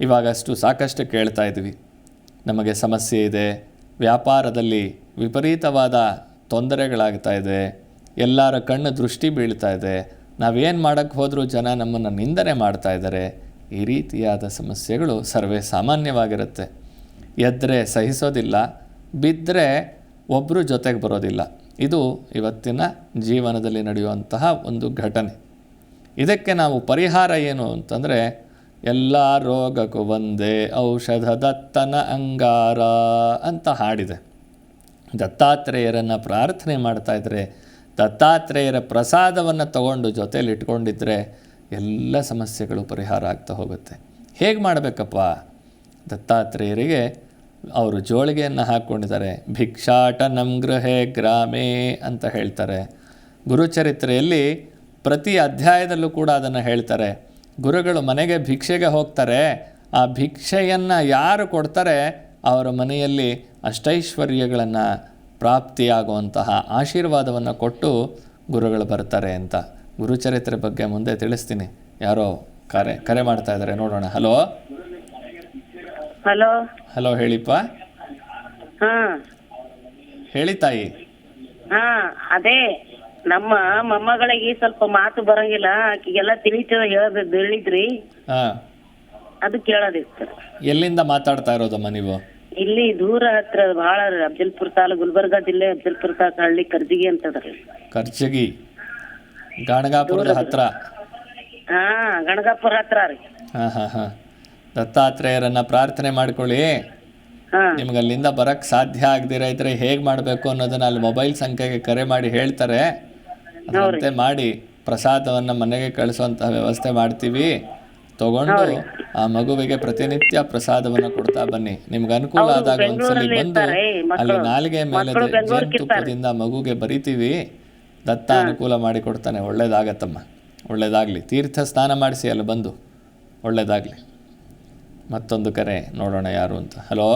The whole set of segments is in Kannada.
ಇವಾಗಷ್ಟು ಸಾಕಷ್ಟು ಕೇಳ್ತಾ ಇದ್ವಿ. ನಮಗೆ ಸಮಸ್ಯೆ ಇದೆ, ವ್ಯಾಪಾರದಲ್ಲಿ ವಿಪರೀತವಾದ ತೊಂದರೆಗಳಾಗ್ತಾ ಇದೆ, ಎಲ್ಲರ ಕಣ್ಣು ದೃಷ್ಟಿ ಬೀಳ್ತಾ ಇದೆ, ನಾವೇನು ಮಾಡೋಕ್ಕೆ ಹೋದರೂ ಜನ ನಮ್ಮನ್ನು ನಿಂದನೆ ಮಾಡ್ತಾ ಇದ್ದಾರೆ. ಈ ರೀತಿಯಾದ ಸಮಸ್ಯೆಗಳು ಸರ್ವೇ ಸಾಮಾನ್ಯವಾಗಿರುತ್ತೆ. ಎದ್ದರೆ ಸಹಿಸೋದಿಲ್ಲ, ಬಿದ್ದರೆ ಒಬ್ಬರು ಜೊತೆಗೆ ಬರೋದಿಲ್ಲ. ಇದು ಇವತ್ತಿನ ಜೀವನದಲ್ಲಿ ನಡೆಯುವಂತಹ ಒಂದು ಘಟನೆ. ಇದಕ್ಕೆ ನಾವು ಪರಿಹಾರ ಏನು ಅಂತಂದರೆ, ಎಲ್ಲ ರೋಗಕ್ಕೂ ಒಂದೇ ಔಷಧ ದತ್ತನ ಅಂಗಾರ ಅಂತ ಹಾಡಿದೆ. ದತ್ತಾತ್ರೇಯರನ್ನು ಪ್ರಾರ್ಥನೆ ಮಾಡ್ತಾಯಿದ್ರೆ, ದತ್ತಾತ್ರೇಯರ ಪ್ರಸಾದವನ್ನು ತಗೊಂಡು ಜೊತೇಲಿ ಇಟ್ಕೊಂಡಿದ್ರೆ ಎಲ್ಲ ಸಮಸ್ಯೆಗಳು ಪರಿಹಾರ ಆಗ್ತಾ ಹೋಗುತ್ತೆ. ಹೇಗೆ ಮಾಡಬೇಕಪ್ಪ? ದತ್ತಾತ್ರೇಯರಿಗೆ ಅವರು ಜೋಳಿಗೆಯನ್ನು ಹಾಕ್ಕೊಂಡಿದ್ದಾರೆ. ಭಿಕ್ಷಾಟ ನಮ್ ಗೃಹೇ ಗ್ರಾಮೇ ಅಂತ ಹೇಳ್ತಾರೆ. ಗುರುಚರಿತ್ರೆಯಲ್ಲಿ ಪ್ರತಿ ಅಧ್ಯಾಯದಲ್ಲೂ ಕೂಡ ಅದನ್ನು ಹೇಳ್ತಾರೆ. ಗುರುಗಳು ಮನೆಗೆ ಭಿಕ್ಷೆಗೆ ಹೋಗ್ತಾರೆ, ಆ ಭಿಕ್ಷೆಯನ್ನು ಯಾರು ಕೊಡ್ತಾರೆ ಅವರ ಮನೆಯಲ್ಲಿ ಅಷ್ಟೈಶ್ವರ್ಯಗಳನ್ನು ಪ್ರಾಪ್ತಿಯಾಗುವಂತಹ ಆಶೀರ್ವಾದವನ್ನು ಕೊಟ್ಟು ಗುರುಗಳು ಬರ್ತಾರೆ ಅಂತ. ಗುರುಚರಿತ್ರೆ ಬಗ್ಗೆ ಮುಂದೆ ತಿಳಿಸ್ತೀನಿ. ಯಾರೋ ಕರೆ ಮಾಡ್ತಾ ಇದ್ದಾರೆ, ನೋಡೋಣ. ಹಲೋ ಹಲೋ ಹಲೋ ಹೇಳಿಪ್ಪ. ಹೇಳಿ ತಾಯಿ. ಅದೇ ನಮ್ಮ ಮೊಮ್ಮಗಳಿಗೆ ಸ್ವಲ್ಪ ಮಾತು ಬರಂಗಿಲ್ಲ, ಆಕಿಗೆಲ್ಲ ತಿಳಿತದ ಹೇಳಿದ್ರಿ, ಅದು ಕೇಳೋದಿತ್ತು. ಎಲ್ಲಿಂದ ಮಾತಾಡ್ತಾ ಇರೋದಮ್ಮ ನೀವು? ಇಲ್ಲಿ ದೂರ ಹತ್ರ ಬಹಳ ಅಫಜಲ್ಪುರ ತಾಲೂಕು, ಗುಲ್ಬರ್ಗಾ ಜಿಲ್ಲೆ ಅಫಜಲ್ಪುರ ತಾಲೂಕು ಹಳ್ಳಿ ಕರ್ಜಿಗಿ ಅಂತದ್ರಿ. ಕರ್ಜಗಿ ಗಾಣಗಾಪುರದ ಹತ್ರ? ಗಣಗಾಪುರ ಹತ್ರ ರೀ. ದತ್ತಾತ್ರೇಯರನ್ನ ಪ್ರಾರ್ಥನೆ ಮಾಡ್ಕೊಳ್ಳಿ. ನಿಮ್ಗೆ ಅಲ್ಲಿಂದ ಬರಕ್ ಸಾಧ್ಯ ಆಗದಿರ ಇದ್ರೆ ಹೇಗೆ ಮಾಡಬೇಕು ಅನ್ನೋದನ್ನ ಅಲ್ಲಿ ಮೊಬೈಲ್ ಸಂಖ್ಯೆಗೆ ಕರೆ ಮಾಡಿ ಹೇಳ್ತಾರೆ. ಅದರಂತೆ ಮಾಡಿ ಪ್ರಸಾದವನ್ನು ಮನೆಗೆ ಕಳಿಸುವಂತಹ ವ್ಯವಸ್ಥೆ ಮಾಡ್ತೀವಿ. ತಗೊಂಡು ಆ ಮಗುವಿಗೆ ಪ್ರತಿನಿತ್ಯ ಪ್ರಸಾದವನ್ನು ಕೊಡ್ತಾ ಬನ್ನಿ. ನಿಮ್ಗೆ ಅನುಕೂಲ ಆದಾಗ ಒಂದ್ಸಲಿ ಬಂದು ಅಲ್ಲಿ ನಾಲಿಗೆ ಮೇಲೆ ಜೇನುತುಪ್ಪದಿಂದ ಮಗುಗೆ ಬರಿತೀವಿ. ದತ್ತ ಅನುಕೂಲ ಮಾಡಿ ಕೊಡ್ತಾನೆ. ಒಳ್ಳೇದಾಗತ್ತಮ್ಮ, ಒಳ್ಳೇದಾಗಲಿ. ತೀರ್ಥ ಸ್ನಾನ ಮಾಡಿಸಿ ಅಲ್ಲಿ ಬಂದು, ಒಳ್ಳೇದಾಗಲಿ. ಮತ್ತೊಂದು ಕರೆ ನೋಡೋಣ ಯಾರು ಅಂತ. ಹಲೋ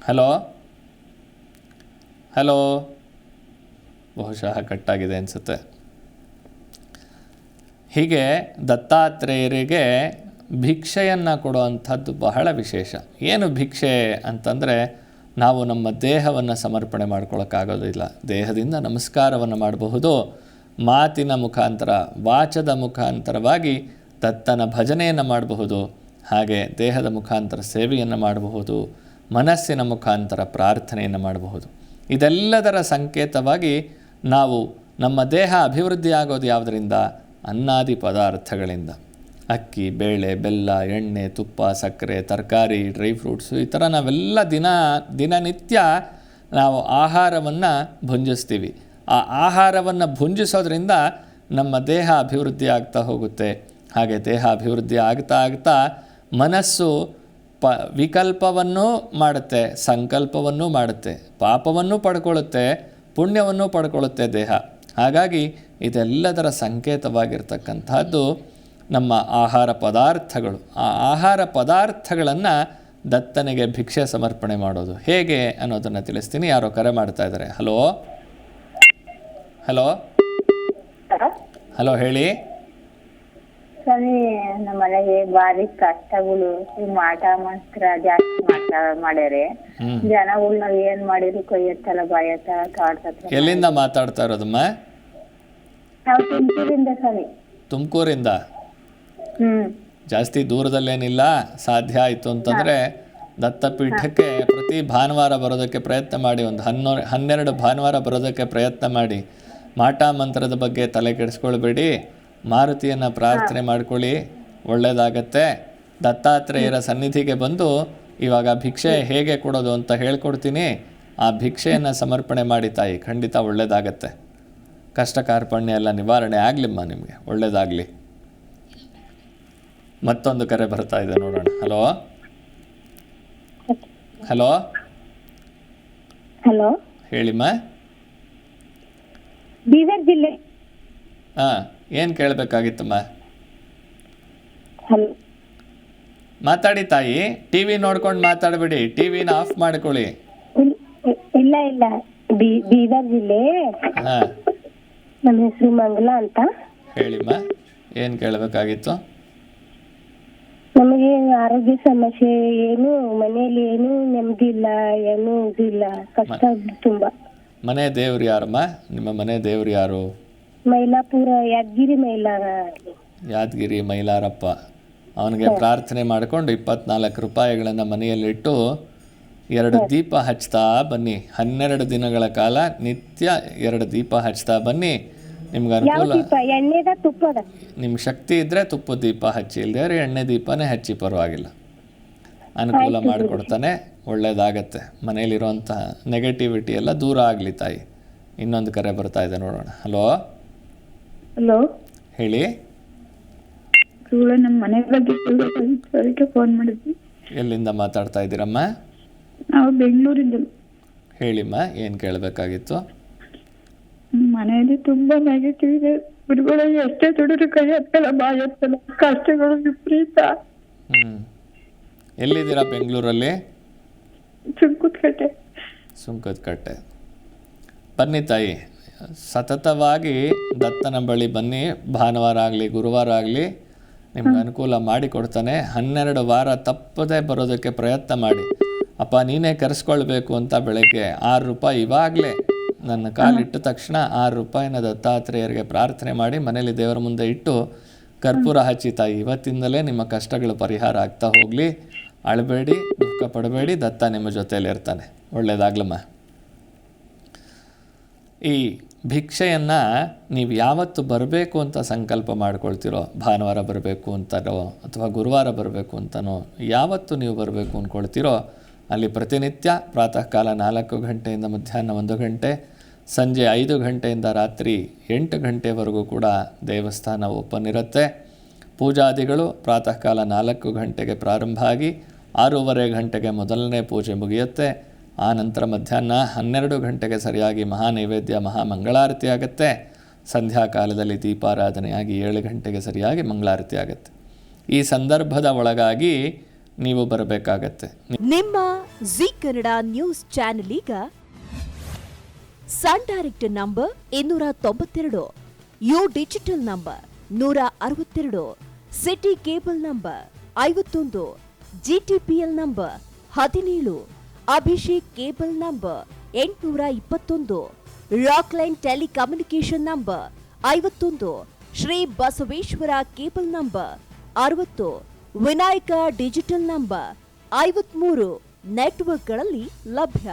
ಹಲೋ ಹಲೋ ಬಹುಶಃ ಕಟ್ಟಾಗಿದೆ ಅನಿಸುತ್ತೆ. ಹೀಗೆ ದತ್ತಾತ್ರೇಯರಿಗೆ ಭಿಕ್ಷೆಯನ್ನು ಕೊಡುವಂಥದ್ದು ಬಹಳ ವಿಶೇಷ. ಏನು ಭಿಕ್ಷೆ ಅಂತಂದರೆ, ನಾವು ನಮ್ಮ ದೇಹವನ್ನು ಸಮರ್ಪಣೆ ಮಾಡ್ಕೊಳ್ಳೋಕ್ಕಾಗೋದಿಲ್ಲ. ದೇಹದಿಂದ ನಮಸ್ಕಾರವನ್ನು ಮಾಡಬಹುದು. ಮಾತಿನ ಮುಖಾಂತರ, ವಾಚದ ಮುಖಾಂತರವಾಗಿ ದತ್ತನ ಭಜನೆಯನ್ನು ಮಾಡಬಹುದು. ಹಾಗೆ ದೇಹದ ಮುಖಾಂತರ ಸೇವೆಯನ್ನು ಮಾಡಬಹುದು. ಮನಸ್ಸಿನ ಮುಖಾಂತರ ಪ್ರಾರ್ಥನೆಯನ್ನು ಮಾಡಬಹುದು. ಇದೆಲ್ಲದರ ಸಂಕೇತವಾಗಿ ನಾವು ನಮ್ಮ ದೇಹ ಅಭಿವೃದ್ಧಿ ಆಗೋದು ಯಾವುದರಿಂದ? ಅನ್ನಾದಿ ಪದಾರ್ಥಗಳಿಂದ. ಅಕ್ಕಿ, ಬೇಳೆ, ಬೆಲ್ಲ, ಎಣ್ಣೆ, ತುಪ್ಪ, ಸಕ್ಕರೆ, ತರಕಾರಿ, ಡ್ರೈ ಫ್ರೂಟ್ಸು, ಈ ಥರ ನಾವೆಲ್ಲ ದಿನನಿತ್ಯ ನಾವು ಆಹಾರವನ್ನು ಭುಂಜಿಸ್ತೀವಿ. ಆ ಆಹಾರವನ್ನು ಭುಂಜಿಸೋದ್ರಿಂದ ನಮ್ಮ ದೇಹ ಅಭಿವೃದ್ಧಿ ಆಗ್ತಾ ಹೋಗುತ್ತೆ. ಹಾಗೆ ದೇಹ ಅಭಿವೃದ್ಧಿ ಆಗ್ತಾ ಮನಸ್ಸು ವಿಕಲ್ಪವನ್ನು ಮಾಡುತ್ತೆ, ಸಂಕಲ್ಪವನ್ನು ಮಾಡುತ್ತೆ, ಪಾಪವನ್ನು ಪಡ್ಕೊಳ್ಳುತ್ತೆ, ಪುಣ್ಯವನ್ನು ಪಡ್ಕೊಳ್ಳುತ್ತೆ ದೇಹ. ಹಾಗಾಗಿ ಇದೆಲ್ಲದರ ಸಂಕೇತವಾಗಿರ್ತಕ್ಕಂಥದ್ದು ನಮ್ಮ ಆಹಾರ ಪದಾರ್ಥಗಳು. ಆ ಆಹಾರ ಪದಾರ್ಥಗಳನ್ನು ದತ್ತನಿಗೆ ಭಿಕ್ಷೆ ಸಮರ್ಪಣೆ ಮಾಡೋದು ಹೇಗೆ ಅನ್ನೋದನ್ನು ತಿಳಿಸ್ತೀನಿ. ಯಾರೋ ಕರೆ ಮಾಡ್ತಾ ಇದ್ದಾರೆ. ಹಲೋ ಹಲೋ ಹಲೋ ಹೇಳಿ. ಸ್ವಾಮಿ, ನಮ್ಮ ಮನೆಗೆ ಭಾರಿ ಕಷ್ಟಗಳು, ಈ ಮಾಟ ಮಂತ್ರ ಜಾಸ್ತಿ ಮಾಡ್ಯಾರೆ. ಜನಗಳು ನಾವ್ ಏನ್ ಮಾಡಿದ್ರು ಕೈ ಎತ್ತಲ್ಲ, ಬಾಯ ಎತ್ತಲ್ಲ. ಎಲ್ಲಿಂದ ಮಾತಾಡ್ತಾ ಇರೋದಮ್ಮ? ನಾವು ತುಮಕೂರಿಂದ ಸ್ವಾಮಿ. ತುಮಕೂರಿಂದ? ಜಾಸ್ತಿ ದೂರದಲ್ಲೇನಿಲ್ಲ. ಸಾಧ್ಯ ಆಯಿತು ಅಂತಂದರೆ ದತ್ತಪೀಠಕ್ಕೆ ಪ್ರತಿ ಭಾನುವಾರ ಬರೋದಕ್ಕೆ ಪ್ರಯತ್ನ ಮಾಡಿ. ಒಂದು 12 ಭಾನುವಾರ ಬರೋದಕ್ಕೆ ಪ್ರಯತ್ನ ಮಾಡಿ. ಮಾಟ ಮಂತ್ರದ ಬಗ್ಗೆ ತಲೆ ಕೆಡಿಸ್ಕೊಳ್ಬೇಡಿ. ಮಾರುತಿಯನ್ನು ಪ್ರಾರ್ಥನೆ ಮಾಡ್ಕೊಳ್ಳಿ, ಒಳ್ಳೆಯದಾಗತ್ತೆ. ದತ್ತಾತ್ರೇಯರ ಸನ್ನಿಧಿಗೆ ಬಂದು ಇವಾಗ ಭಿಕ್ಷೆ ಹೇಗೆ ಕೊಡೋದು ಅಂತ ಹೇಳ್ಕೊಡ್ತೀನಿ. ಆ ಭಿಕ್ಷೆಯನ್ನು ಸಮರ್ಪಣೆ ಮಾಡಿ ತಾಯಿ, ಖಂಡಿತ ಒಳ್ಳೆಯದಾಗತ್ತೆ. ಕಷ್ಟ ಕಾರ್ಪಣ್ಯ ಎಲ್ಲ ನಿವಾರಣೆ ಆಗಲಿಮ್ಮ, ನಿಮಗೆ ಒಳ್ಳೆಯದಾಗಲಿ. ಮತ್ತೊಂದು ಕರೆ ಬರ್ತಾ ಇದೆ, ನೋಡೋಣ. ಹಲೋ ಹಲೋ ಹಲೋ ಹೇಳಿಮ್ಮ. ಬೀದರ್ ಜಿಲ್ಲೆ. ಏನು ಕೇಳಬೇಕಾಗಿತ್ತಮ್ಮ? ಹಲೋ ಮಾತಾಡಿ ತಾಯಿ. ಟಿ ವಿ ನೋಡ್ಕೊಂಡು ಮಾತಾಡಬೇಡಿ, ಟಿ ವಿನ ಆಫ್ ಮಾಡ್ಕೊಳ್ಳಿ. ಇಲ್ಲ ಇಲ್ಲ, ಬೀದರ್ ಜಿಲ್ಲೆ. ನಮ್ಮ ಹೆಸರು ಮಂಗಲ ಅಂತ. ಹೇಳಿಮ್ಮ, ಏನು ಕೇಳಬೇಕಾಗಿತ್ತು? ನಮಗೆ ಆರೋಗ್ಯ ಸಮಸ್ಯೆ ಏನು ಮನೆಯಲ್ಲಿ ಏನು ನೆಮ್ಮದಿ ಇಲ್ಲ, ಏನು ಇದಿಲ್ಲ, ಕಷ್ಟ ತುಂಬಾ. ಮನೆ ದೇವ್ರು ಯಾರಮ್ಮ? ನಿಮ್ಮ ಮನೆ ದೇವ್ರು ಯಾರು? ಮೈಲಾಪುರ, ಯಾದಗಿರಿ ಮೈಲಾರ. ಯಾದಗಿರಿ ಮೈಲಾರಪ್ಪ. ಅವನಿಗೆ ಪ್ರಾರ್ಥನೆ ಮಾಡಿಕೊಂಡು 24 ರೂಪಾಯಿಗಳನ್ನು ಮನೆಯಲ್ಲಿಟ್ಟು 2 ದೀಪ ಹಚ್ತಾ ಬನ್ನಿ. 12 ದಿನಗಳ ಕಾಲ ನಿತ್ಯ 2 ದೀಪ ಹಚ್ತಾ ಬನ್ನಿ. ನಿಮ್ಗೆ ಅನುಕೂಲ. ಎಣ್ಣೆದ ತುಪ್ಪದ? ನಿಮ್ಗೆ ಶಕ್ತಿ ಇದ್ದರೆ ತುಪ್ಪದ ದೀಪ ಹಚ್ಚಿ, ಇಲ್ಲದೆ ಎಣ್ಣೆ ದೀಪನೇ ಹಚ್ಚಿ, ಪರವಾಗಿಲ್ಲ. ಅನುಕೂಲ ಮಾಡಿಕೊಡ್ತಾನೆ, ಒಳ್ಳೆಯದಾಗತ್ತೆ. ಮನೆಯಲ್ಲಿರುವಂತಹ ನೆಗೆಟಿವಿಟಿ ಎಲ್ಲ ದೂರ ಆಗಲಿ ತಾಯಿ. ಇನ್ನೊಂದು ಕರೆ ಬರ್ತಾ ಇದೆ, ನೋಡೋಣ. ಹಲೋ ಹಲೋ, ಹೇಳಿ. ನಮ್ಮ ಮನೆ ಬಗ್ಗೆ ಫೋನ್ ಮಾಡಿದ್ವಿ. ಎಲ್ಲಿಂದ ಮಾತಾಡ್ತಾ ಇದ್ದೀರಮ್ಮ? ನಾವು ಬೆಂಗಳೂರಿಂದ. ಹೇಳಿಮ್ಮ, ಏನು ಕೇಳಬೇಕಾಗಿತ್ತು? ಮನೆಯಲ್ಲಿ ತುಂಬಾ ನೆಗೆಟಿವ್ ಇದೆ. ಗುರುಗಳಿಗೆ ಎಷ್ಟೇ ದುಡಿದ್ರು ಕೈ ಎತ್ತಲ್ಲ, ಬಾಯಿ ಎತ್ತಲ್ಲ, ಕಷ್ಟಗಳು ವಿಪರೀತ. ಎಲ್ಲಿದ್ದೀರಾ ಬೆಂಗಳೂರಲ್ಲಿ? ಸುಂಕದಕಟ್ಟೆ. ಬನ್ನಿ ತಾಯಿ, ಸತತವಾಗಿ ದತ್ತನ ಬಳಿ ಬನ್ನಿ. ಭಾನುವಾರ ಆಗಲಿ ಗುರುವಾರ ಆಗಲಿ ನಿಮ್ಗೆ ಅನುಕೂಲ ಮಾಡಿಕೊಡ್ತಾನೆ. 12 ವಾರ ತಪ್ಪದೇ ಬರೋದಕ್ಕೆ ಪ್ರಯತ್ನ ಮಾಡಿ. ಅಪ್ಪ ನೀನೇ ಕರೆಸ್ಕೊಳ್ಬೇಕು ಅಂತ ಬೆಳಗ್ಗೆ 6 ರೂಪಾಯಿ ಇವಾಗಲೇ ನನ್ನ ಕಾಲಿಟ್ಟ ತಕ್ಷಣ 6 ರೂಪಾಯಿನ ದತ್ತಾತ್ರೇಯರಿಗೆ ಪ್ರಾರ್ಥನೆ ಮಾಡಿ ಮನೇಲಿ ದೇವರ ಮುಂದೆ ಇಟ್ಟು ಕರ್ಪೂರ ಹಚ್ಚಿ ತಾಯಿ. ಇವತ್ತಿಂದಲೇ ನಿಮ್ಮ ಕಷ್ಟಗಳು ಪರಿಹಾರ ಆಗ್ತಾ ಹೋಗಲಿ. ಅಳಬೇಡಿ, ದುಃಖ ಪಡಬೇಡಿ, ದತ್ತ ನಿಮ್ಮ ಜೊತೆಯಲ್ಲಿ ಇರ್ತಾನೆ. ಒಳ್ಳೆಯದಾಗ್ಲಮ್ಮ. ಈ ಭಿಕ್ಷೆಯನ್ನು ನೀವು ಯಾವತ್ತು ಬರಬೇಕು ಅಂತ ಸಂಕಲ್ಪ ಮಾಡ್ಕೊಳ್ತೀರೋ, ಭಾನುವಾರ ಬರಬೇಕು ಅಂತನೋ ಅಥವಾ ಗುರುವಾರ ಬರಬೇಕು ಅಂತನೋ, ಯಾವತ್ತು ನೀವು ಬರಬೇಕು ಅಂದ್ಕೊಳ್ತೀರೋ ಅಲ್ಲಿ ಪ್ರತಿನಿತ್ಯ ಪ್ರಾತಃ ಕಾಲ 4 ಗಂಟೆಯಿಂದ ಮಧ್ಯಾಹ್ನ 1 ಗಂಟೆ, ಸಂಜೆ 5 ಗಂಟೆಯಿಂದ ರಾತ್ರಿ 8 ಗಂಟೆವರೆಗೂ ಕೂಡ ದೇವಸ್ಥಾನ ಓಪನ್ ಇರುತ್ತೆ. ಪೂಜಾದಿಗಳು ಪ್ರಾತಃ ಕಾಲ 4 ಗಂಟೆಗೆ ಪ್ರಾರಂಭ ಆಗಿ 6:30 ಗಂಟೆಗೆ ಮೊದಲನೇ ಪೂಜೆ ಮುಗಿಯುತ್ತೆ. ಆ ನಂತರ ಮಧ್ಯಾಹ್ನ 12 ಗಂಟೆಗೆ ಸರಿಯಾಗಿ ಮಹಾನೈವೇದ್ಯ ಮಹಾಮಂಗಳಾರತಿ ಆಗುತ್ತೆ. ಸಂಧ್ಯಾಕಾಲದಲ್ಲಿ ದೀಪಾರಾಧನೆಯಾಗಿ 7 ಗಂಟೆಗೆ ಸರಿಯಾಗಿ ಮಂಗಳಾರತಿ ಆಗುತ್ತೆ. ಈ ಸಂದರ್ಭದ ಒಳಗಾಗಿ ನೀವು ಬರಬೇಕಾಗತ್ತೆ. ನಿಮ್ಮ ಜಿ ಕನ್ನಡ ನ್ಯೂಸ್ ಚಾನೆಲ್ ಈಗ sun direct number 292, U digital number 162, city cable number 51, GTPL number 17, Abhishek cable number 821, Rockline telecommunication number 51, Shri Basaveshwara cable number 60, Vinayaka digital number 53 ನೆಟ್ವರ್ಕ್ಗಳಲ್ಲಿ ಲಭ್ಯ.